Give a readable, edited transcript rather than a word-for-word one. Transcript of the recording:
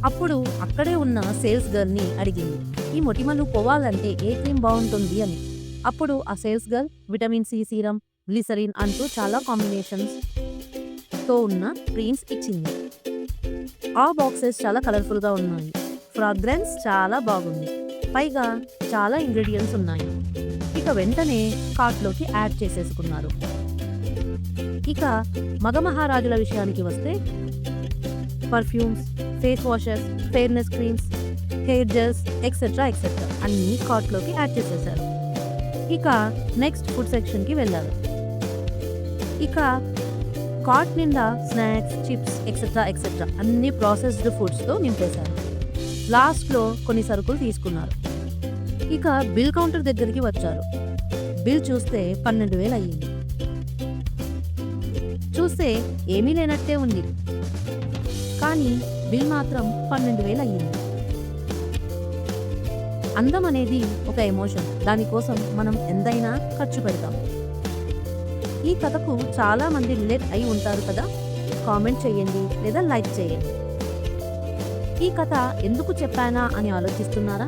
అప్పుడు అక్కడే ఉన్న సేల్స్ గర్ల్ని అడిగింది, ఈ మొటిమలు పోవాలంటే ఏ క్రీమ్ బాగుంటుంది అని. అప్పుడు ఆ sales girl vitamin C serum, glycerine అంటూ చాలా కాంబినేషన్స్తో ఉన్న క్రీమ్స్ ఇచ్చింది. ఆ బాక్సెస్ చాలా కలర్ఫుల్గా ఉన్నాయి. ఫ్రాగ్రెన్స్ చాలా బాగుంది. పైగా చాలా ఇంగ్రీడియంట్స్ ఉన్నాయి. ఇక వెంటనే కార్ట్లోకి యాడ్ చేసేసుకున్నారు. ఇక మగ మహారాజుల విషయానికి వస్తే perfumes, face washes, fairness creams, hair gels etcetera etcetera అన్నీ కార్ట్లోకి యాడ్ చేసేసారు. ఇక నెక్స్ట్ ఫుడ్ సెక్షన్కి వెళ్ళారు. ఇక కార్ట్ నిండా స్నాక్స్, చిప్స్ ఎక్సెట్రా ఎక్సెట్రా అన్ని ప్రాసెస్డ్ ఫుడ్స్తో నింపేశారు. లాస్ట్లో కొన్ని సరుకులు తీసుకున్నారు. ఇక బిల్ కౌంటర్ దగ్గరికి వచ్చారు. బిల్ చూస్తే 12,000 అయ్యింది. చూస్తే ఏమీ లేనట్టే ఉంది, కానీ బిల్ మాత్రం 12,000 అయ్యింది. అందం అనేది ఒక ఎమోషన్. దానికోసం మనం ఎంతైనా ఖర్చు పెడతాం. ఈ కథకు చాలా మంది రిలేట్ అయి ఉంటారు కదా. కామెంట్ చేయండి లేదా లైక్ చేయండి. ఈ కథ ఎందుకు చెప్పానా అని ఆలోచిస్తున్నారా?